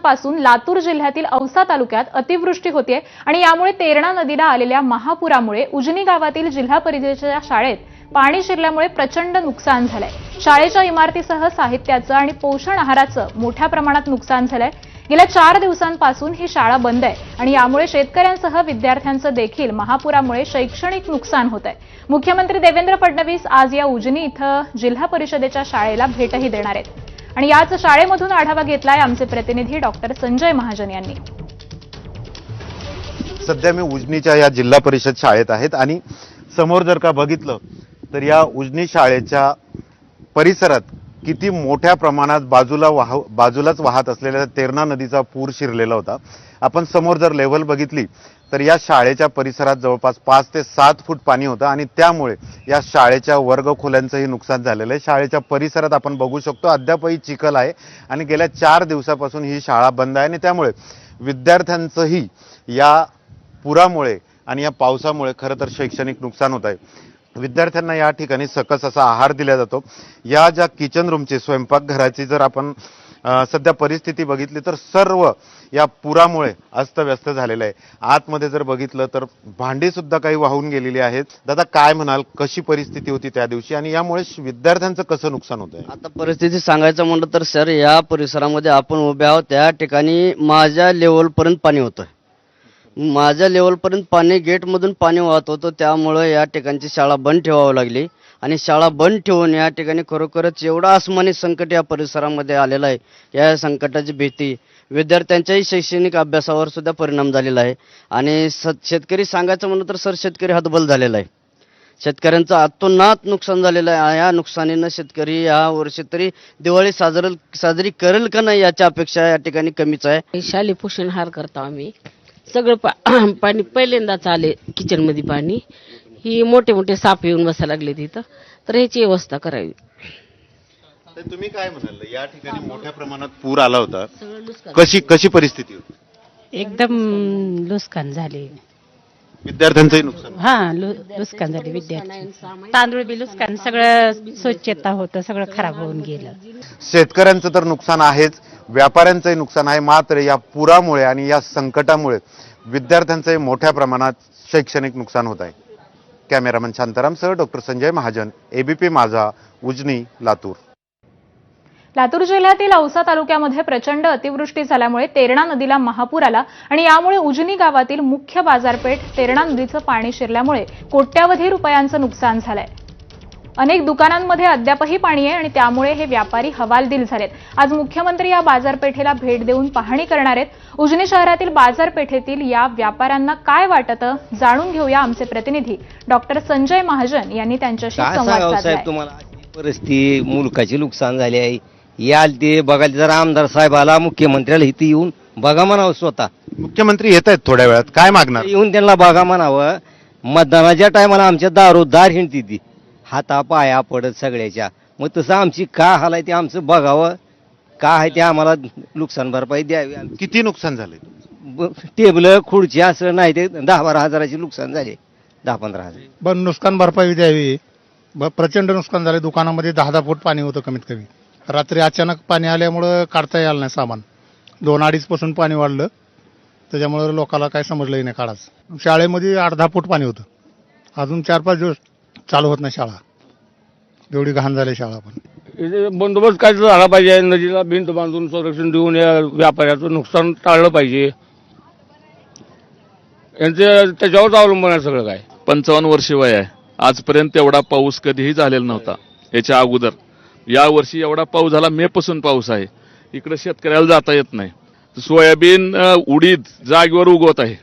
दिवसांपासून लातूर जिल्ह्यातील औसा तालुक्यात अतिवृष्टी होते आणि यामुळे तेरणा नदीला आलेल्या महापुरामुळे उजनी गावातील जिल्हा परिषदेच्या शाळेत पाणी शिरल्यामुळे प्रचंड नुकसान झालंय। शाळेच्या इमारतीसह साहित्याचं आणि पोषण आहाराचं मोठ्या प्रमाणात नुकसान झालंय। गेल्या 4 दिवसांपासून ही शाळा बंद आहे आणि यामुळे शेतकऱ्यांसह विद्यार्थ्यांचं देखील महापुरामुळे शैक्षणिक नुकसान होत आहे। मुख्यमंत्री देवेंद्र फडणवीस आज या उजनी इथं जिल्हा परिषदेच्या शाळेला भेटही देणार आहेत आणि याच शाळेमधून आढावा घेतलाय आमचे प्रतिनिधी डॉक्टर संजय महाजन यांनी। सध्या मी उजनीच्या या जिल्हा परिषद शाळेत आहेत आणि समोर जर का बघितलं तर या उजनी शाळेच्या परिसरात किती मोठ्या प्रमाणात बाजूलाच वाहत असलेल्या तेरणा नदीचा पूर शिरलेला होता। आपण समोर जर लेव्हल बघितली तर या शाळेच्या परिसरात जवळपास 5 ते 7 फूट पाणी होतं आणि त्यामुळे या शाळेच्या वर्गखोल्यांचंही नुकसान झालेलं आहे। शाळेच्या परिसरात आपण बघू शकतो अद्यापही चिखल आहे आणि गेल्या 4 दिवसापासून ही शाळा बंद आहे आणि त्यामुळे विद्यार्थ्यांचंही या पुरामुळे आणि या पावसामुळे खरं तर शैक्षणिक नुकसान होत आहे। विद्यार्थ्यांना या ठिकाणी सकस असा आहार दिला जातो। या ज्या किचन रूमची स्वयंपाकघराची जर आपण सध्या परिस्थिती बघितली तर सर्व या पुरामुळे अस्तव्यस्त झालेलं आहे। आतमध्ये जर बघितलं तर भांडी सुद्धा काही वाहून गेलेली आहेत। दादा काय म्हणाल, कशी परिस्थिती होती त्या दिवशी आणि यामुळे विद्यार्थ्यांचं कसं नुकसान होत आहे? आता परिस्थिती सांगायचं म्हटलं तर सर, या परिसरामध्ये आपण उभे आहोत त्या ठिकाणी माझ्या लेवलपर्यंत पाणी होतं। माझ्या लेवलपर्यंत पाणी गेटमधून पाणी वाहत होतं, त्यामुळे या ठिकाणची शाळा बंद ठेवावी लागली आणि शाळा बंद ठेवून या ठिकाणी खरोखरच एवढा आसमानी संकट या परिसरामध्ये आलेला आहे। या संकटाची भीती विद्यार्थ्यांच्याही शैक्षणिक अभ्यासावर सुद्धा परिणाम झालेला आहे आणि शेतकरी सांगायचं म्हणलं तर सर, शेतकरी हतबल झालेला आहे। शेतकऱ्यांचं अतोनात नुकसान झालेलं आहे। या नुकसानीनं शेतकरी या वर्षी तरी दिवाळी साजरी करेल का नाही याची अपेक्षा या ठिकाणी कमीच आहे। शालेय पोषण आहार करतो आम्ही। सगळं पाणी पहिल्यांदाच आले किचनमध्ये पाणी, ही मोठे मोठे साप येऊन बसायला लागले तिथं, तर ह्याची व्यवस्था करावी। तुम्ही काय म्हणाल, या ठिकाणी मोठ्या प्रमाणात पूर आला होता, कशी परिस्थिती होती? एकदम नुकसान झाले, विद्यार्थ्यांचंही नुकसान? नुकसान झाले विद्यार्थी, तांदूळ बी नुकसान, सगळं स्वच्छता होतं, सगळं खराब होऊन गेलं। शेतकऱ्यांचं तर नुकसान आहेच, व्यापाऱ्यांचंही नुकसान आहे। मात्र या पुरामुळे आणि या संकटामुळे विद्यार्थ्यांचंही मोठ्या प्रमाणात शैक्षणिक नुकसान होत आहे। कॅमेरामन शांतारामसह डॉक्टर संजय महाजन, एबीपी माझा, उजनी, लातूर। लातूर जिल्ह्यातील औसा तालुक्यामध्ये प्रचंड अतिवृष्टी झाल्यामुळे तेरणा नदीला महापूर आला आणि यामुळे उजनी गावातील मुख्य बाजारपेठ तेरणा नदीचं पाणी शिरल्यामुळे कोट्यावधी रुपयांचं नुकसान झालंय। अनेक दुकानांमध्ये अद्यापही पाणी आहे आणि त्यामुळे हे व्यापारी हवालदिल झालेत। आज मुख्यमंत्री या बाजारपेठेला भेट देऊन पाहणी करणार आहेत। उजनी शहरातील बाजारपेठेतील या व्यापाऱ्यांना काय वाटतं जाणून घेऊया आमचे प्रतिनिधी डॉक्टर संजय महाजन यांनी त्यांच्याशी संवाद साधलाय। परिस्थिती मुलकाचे नुकसान झाले आहे, याल ते बघायला जर आमदार साहेबाला मुख्यमंत्र्याला इथे येऊन बघा म्हणावं। स्वतः मुख्यमंत्री येत आहेत थोड्या वेळात, काय मागणार? येऊन त्यांना बघा म्हणावं। मतदानाच्या टायमाला आमच्या दारोदार हिंडती ती, हाता पाया पडत सगळ्याच्या, मग तसं आमची काय हाल आहे ते आमचं बघावं, काय आहे ते आम्हाला नुकसान भरपाई द्यावी। किती नुकसान झाले? टेबल खुर्ची असं नाही ते 10-12 हजाराचे नुकसान झाले, 10-15 हजार। पण नुकसान भरपाई द्यावी। प्रचंड नुकसान झाले, दुकानामध्ये 10-10 फूट पाणी होतं कमीत कमी। रात्री अचानक पाणी आल्यामुळं काढता यायला नाही सामान, 2-2.5 पासून पाणी वाढलं, त्याच्यामुळे लोकांना काय समजलंही नाही काढाच। शाळेमध्ये 8-10 फूट पाणी होतं, अजून 4-5 दिवस चालू होत नाही शाळा, एवढी घाण झाली शाळा। पण बंदोबस्त काय झाला पाहिजे, नदीला भिंत बांधून संरक्षण देऊन या व्यापाऱ्याचं नुकसान टाळलं पाहिजे, यांचं त्याच्यावरच अवलंबून आहे सगळं काय। 55 वर्ष वय आहे, आजपर्यंत एवढा पाऊस कधीही झालेला नव्हता। याच्या अगोदर या वर्षी एवढा पाऊस झाला, मे पासून पाऊस आहे। इकडे शेतकऱ्याला जाता येत नाही। सोयाबीन उडीद जागेवर उगवत आहे,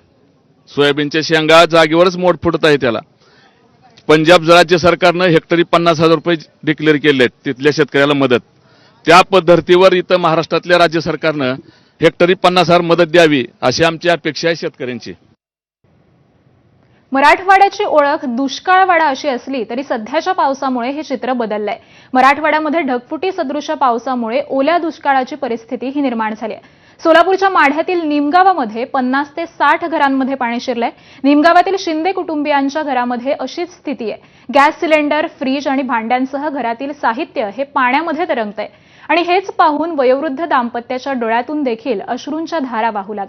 सोयाबीनच्या शेंगा जागेवरच मोठ फुटत आहे त्याला। पंजाब राज्य सरकारनं हेक्टरी 50,000 रुपये डिक्लेअर केले आहेत तिथल्या शेतकऱ्याला मदत। त्या पद्धतीवर इथं महाराष्ट्रातल्या राज्य सरकारनं हेक्टरी 50,000 मदत द्यावी अशी आमची अपेक्षा आहे शेतकऱ्यांची। मराठवाड्याची ओळख दुष्काळवाडा अशी असली तरी सध्याच्या पावसामुळे हे चित्र बदललंय। मराठवाड्यामध्ये ढगफुटी सदृश पावसामुळे ओल्या दुष्काळाची परिस्थिती ही निर्माण झाली आहे। सोलापूरच्या माढ्यातील निमगावामध्ये 50 ते 60 घरांमध्ये पाणी शिरलंय। निमगावातील शिंदे कुटुंबियांच्या घरामध्ये अशीच स्थिती आहे। गॅस सिलेंडर, फ्रीज आणि भांड्यांसह घरातील साहित्य हे पाण्यामध्ये तरंगतंय आणि हेच पाहून वयोवृद्ध दाम्पत्याच्या डोळ्यातून देखील अश्रूंच्या धारा वाहू लागल्या.